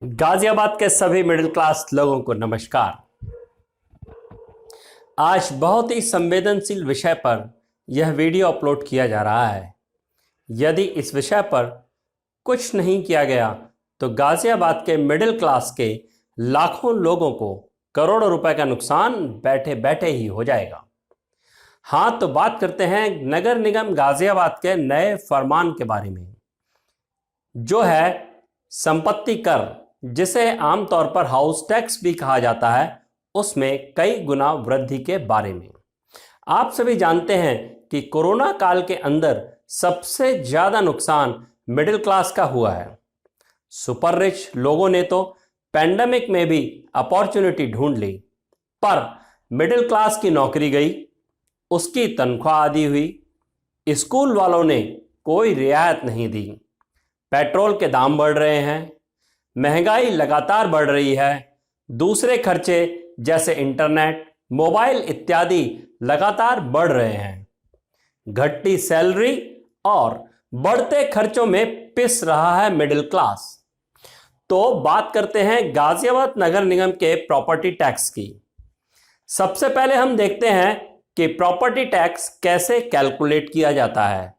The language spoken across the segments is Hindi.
गाजियाबाद के सभी मिडिल क्लास लोगों को नमस्कार। आज बहुत ही संवेदनशील विषय पर यह वीडियो अपलोड किया जा रहा है। यदि इस विषय पर कुछ नहीं किया गया तो गाजियाबाद के मिडिल क्लास के लाखों लोगों को करोड़ों रुपए का नुकसान बैठे बैठे ही हो जाएगा। हाँ, तो बात करते हैं नगर निगम गाजियाबाद के नए फरमान के बारे में, जो है संपत्ति कर, जिसे आमतौर पर हाउस टैक्स भी कहा जाता है, उसमें कई गुना वृद्धि के बारे में। आप सभी जानते हैं कि कोरोना काल के अंदर सबसे ज्यादा नुकसान मिडिल क्लास का हुआ है। सुपर रिच लोगों ने तो पैंडेमिक में भी अपॉर्चुनिटी ढूंढ ली, पर मिडिल क्लास की नौकरी गई, उसकी तनख्वाह आधी हुई, स्कूल वालों ने कोई रियायत नहीं दी, पेट्रोल के दाम बढ़ रहे हैं, महंगाई लगातार बढ़ रही है, दूसरे खर्चे जैसे इंटरनेट, मोबाइल इत्यादि लगातार बढ़ रहे हैं, घटती सैलरी और बढ़ते खर्चों में पिस रहा है मिडिल क्लास। तो बात करते हैं गाजियाबाद नगर निगम के प्रॉपर्टी टैक्स की। सबसे पहले हम देखते हैं कि प्रॉपर्टी टैक्स कैसे कैलकुलेट किया जाता है,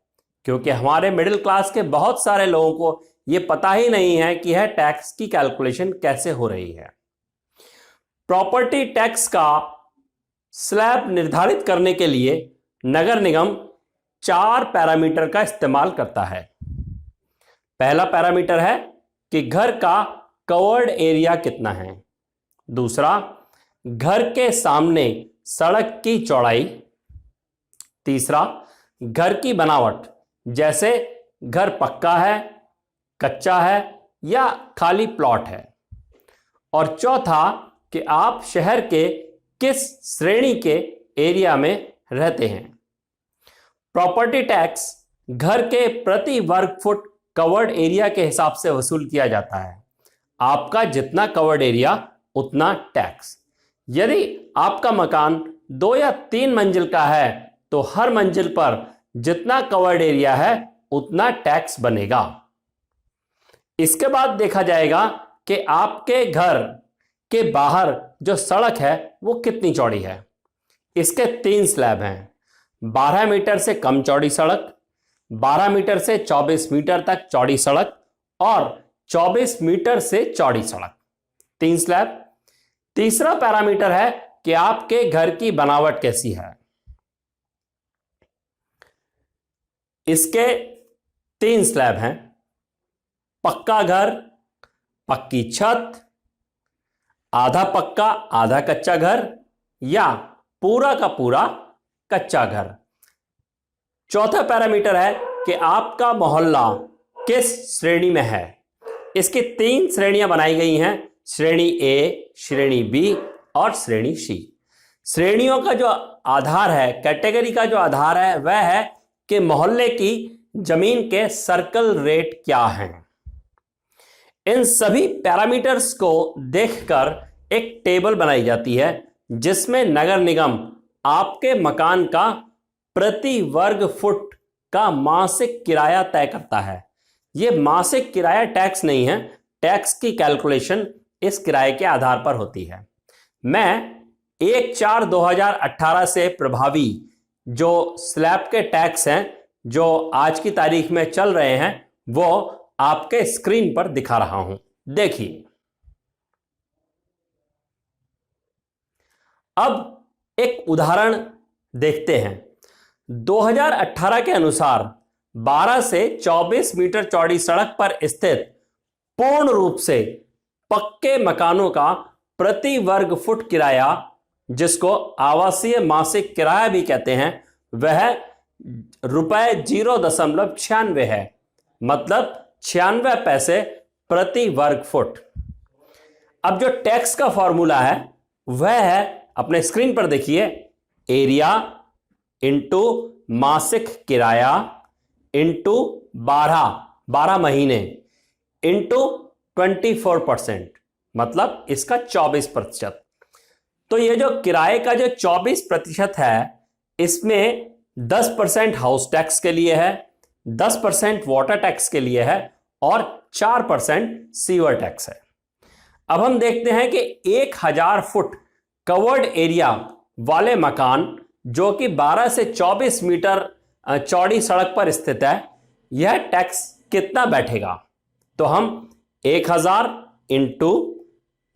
क्योंकि हमारे मिडिल क्लास के बहुत सारे लोगों को यह पता ही नहीं है कि यह टैक्स की कैलकुलेशन कैसे हो रही है। प्रॉपर्टी टैक्स का स्लैब निर्धारित करने के लिए नगर निगम 4 पैरामीटर का इस्तेमाल करता है। पहला पैरामीटर है कि घर का कवर्ड एरिया कितना है। दूसरा, घर के सामने सड़क की चौड़ाई। तीसरा, घर की बनावट, जैसे घर पक्का है, कच्चा है या खाली प्लॉट है। और चौथा, कि आप शहर के किस श्रेणी के एरिया में रहते हैं। प्रॉपर्टी टैक्स घर के प्रति वर्ग फुट कवर्ड एरिया के हिसाब से वसूल किया जाता है। आपका जितना कवर्ड एरिया उतना टैक्स। यदि आपका मकान 2 या 3 मंजिल का है तो हर मंजिल पर जितना कवर्ड एरिया है उतना टैक्स बनेगा। इसके बाद देखा जाएगा कि आपके घर के बाहर जो सड़क है वो कितनी चौड़ी है। इसके 3 स्लैब हैं: 12 मीटर से कम चौड़ी सड़क, 12 मीटर से 24 मीटर तक चौड़ी सड़क और 24 मीटर से चौड़ी सड़क। 3 स्लैब। तीसरा पैरामीटर है कि आपके घर की बनावट कैसी है। इसके 3 स्लैब हैं: पक्का घर, पक्की छत, आधा पक्का आधा कच्चा घर या पूरा का पूरा कच्चा घर। चौथा पैरामीटर है कि आपका मोहल्ला किस श्रेणी में है। इसकी 3 श्रेणियां बनाई गई हैं: श्रेणी ए, श्रेणी बी और श्रेणी सी। श्रेणियों का जो आधार है, कैटेगरी का जो आधार है, वह है कि मोहल्ले की जमीन के सर्कल रेट क्या हैं। इन सभी पैरामीटर्स को देखकर एक टेबल बनाई जाती है जिसमें नगर निगम आपके मकान का प्रति वर्ग फुट का मासिक किराया तय करता है। यह मासिक किराया टैक्स नहीं है, टैक्स की कैलकुलेशन इस किराए के आधार पर होती है। मैं 1/4/2018 से प्रभावी जो स्लैब के टैक्स हैं जो आज की तारीख में चल रहे हैं वो आपके स्क्रीन पर दिखा रहा हूं, देखिए। अब एक उदाहरण देखते हैं। 2018 के अनुसार 12 से 24 मीटर चौड़ी सड़क पर स्थित पूर्ण रूप से पक्के मकानों का प्रति वर्ग फुट किराया, जिसको आवासीय मासिक किराया भी कहते हैं, वह रुपए 0.96 है, मतलब 96 पैसे प्रति वर्ग फुट। अब जो टैक्स का फॉर्मूला है वह है, अपने स्क्रीन पर देखिए, एरिया इंटू मासिक किराया इंटू 12 महीने इंटू 24%, मतलब इसका 24%। तो ये जो किराए का जो 24% है, इसमें 10% हाउस टैक्स के लिए है, 10% वाटर टैक्स के लिए है और 4% सीवर टैक्स है। अब हम देखते हैं कि 1000 फुट कवर्ड एरिया वाले मकान जो कि 12 से 24 मीटर चौड़ी सड़क पर स्थित है, यह टैक्स कितना बैठेगा? तो हम 1000 इंटू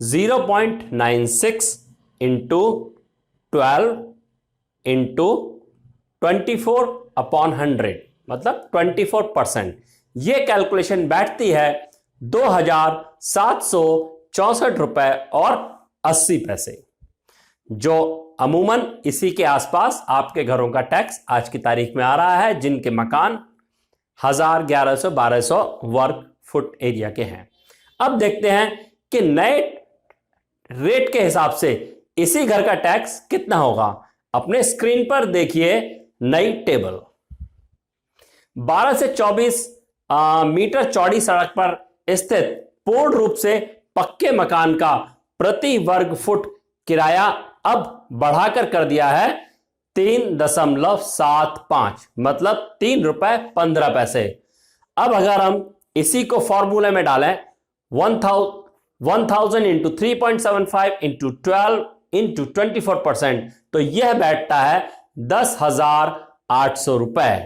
0.96 इंटू 12 इंटू 24/100 मतलब 24%, ये कैलकुलेशन बैठती है 2764 रुपए और 80 पैसे, जो अमूमन इसी के आसपास आपके घरों का टैक्स आज की तारीख में आ रहा है, जिनके मकान 1000, 1100, 1200 वर्ग फुट एरिया के हैं। अब देखते हैं कि नए रेट के हिसाब से इसी घर का टैक्स कितना होगा। अपने स्क्रीन पर देखिए नई टेबल। 12 से 24 मीटर चौड़ी सड़क पर स्थित पूर्ण रूप से पक्के मकान का प्रति वर्ग फुट किराया अब बढ़ाकर कर दिया है 3.75 मतलब 3 रुपए 15 पैसे। अब अगर हम इसी को फॉर्मूले में डालें 1000 इंटू 3.75 इंटू 12 इंटू 24%, तो यह बैठता है 10,800 रुपए।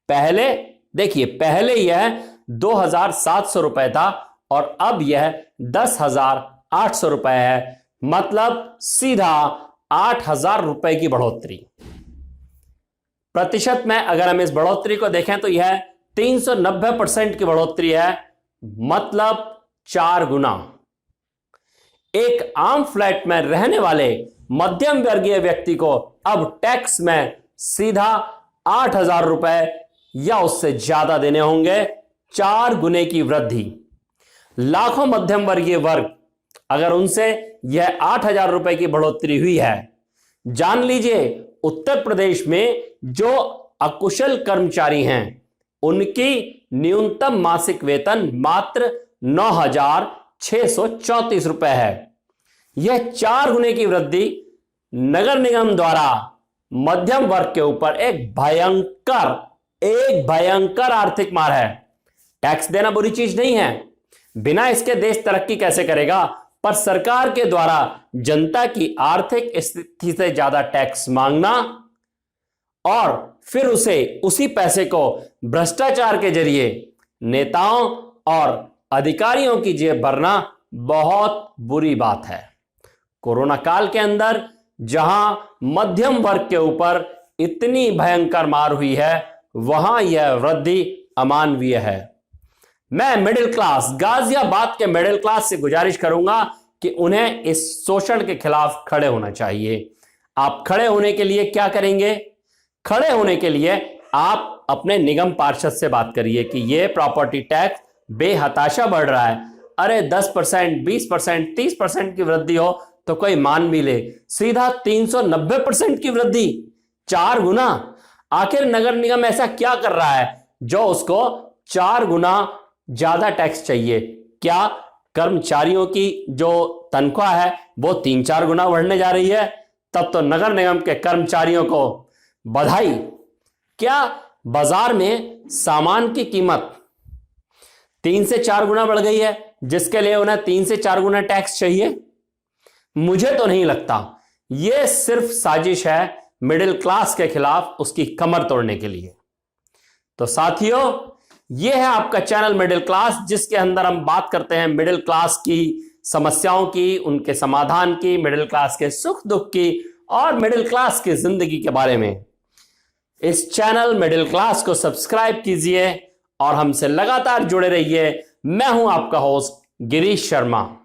पहले देखिए, पहले यह 2,700 रुपए था और अब यह 10,800 रुपए है, मतलब सीधा 8,000 रुपए की बढ़ोतरी। प्रतिशत में अगर हम इस बढ़ोतरी को देखें तो यह 390% की बढ़ोतरी है, मतलब 4 गुना। एक आम फ्लैट में रहने वाले मध्यम वर्गीय व्यक्ति को अब टैक्स में सीधा 8,000 रुपए या उससे ज्यादा देने होंगे, 4 गुने की वृद्धि। लाखों मध्यम वर्गीय वर्ग, अगर उनसे यह 8,000 रुपए की बढ़ोतरी हुई है। जान लीजिए, उत्तर प्रदेश में जो अकुशल कर्मचारी हैं उनकी न्यूनतम मासिक वेतन मात्र 9,634 रुपए है। यह 4 गुने की वृद्धि नगर निगम द्वारा मध्यम वर्ग के ऊपर एक भयंकर आर्थिक मार है। टैक्स देना बुरी चीज नहीं है, बिना इसके देश तरक्की कैसे करेगा, पर सरकार के द्वारा जनता की आर्थिक स्थिति से ज्यादा टैक्स मांगना और फिर उसी पैसे को भ्रष्टाचार के जरिए नेताओं और अधिकारियों की जेब भरना बहुत बुरी बात है। कोरोना काल के अंदर जहां मध्यम वर्ग के ऊपर इतनी भयंकर मार हुई है, वहां यह वृद्धि अमानवीय है। मैं मिडिल क्लास, गाजियाबाद के मिडिल क्लास से गुजारिश करूंगा कि उन्हें इस शोषण के खिलाफ खड़े होना चाहिए। आप खड़े होने के लिए क्या करेंगे? खड़े होने के लिए आप अपने निगम पार्षद से बात करिए कि यह प्रॉपर्टी टैक्स बेहताशा बढ़ रहा है। अरे 10%, 20%, 30% की वृद्धि हो तो कोई मान भी ले, सीधा 390% की वृद्धि, 4 गुना। आखिर नगर निगम ऐसा क्या कर रहा है जो उसको 4 गुना ज्यादा टैक्स चाहिए? क्या कर्मचारियों की जो तनख्वाह है वो 3-4 गुना बढ़ने जा रही है? तब तो नगर निगम के कर्मचारियों को बधाई। क्या बाजार में सामान की कीमत 3 से 4 गुना बढ़ गई है जिसके लिए उन्हें 3 से 4 गुना टैक्स चाहिए? मुझे तो नहीं लगता। यह सिर्फ साजिश है मिडिल क्लास के खिलाफ उसकी कमर तोड़ने के लिए। तो साथियों, यह है आपका चैनल मिडिल क्लास, जिसके अंदर हम बात करते हैं मिडिल क्लास की समस्याओं की, उनके समाधान की, मिडिल क्लास के सुख दुख की और मिडिल क्लास की जिंदगी के बारे में। इस चैनल मिडिल क्लास को सब्सक्राइब कीजिए और हमसे लगातार जुड़े रहिए। मैं हूं आपका होस्ट गिरीश शर्मा।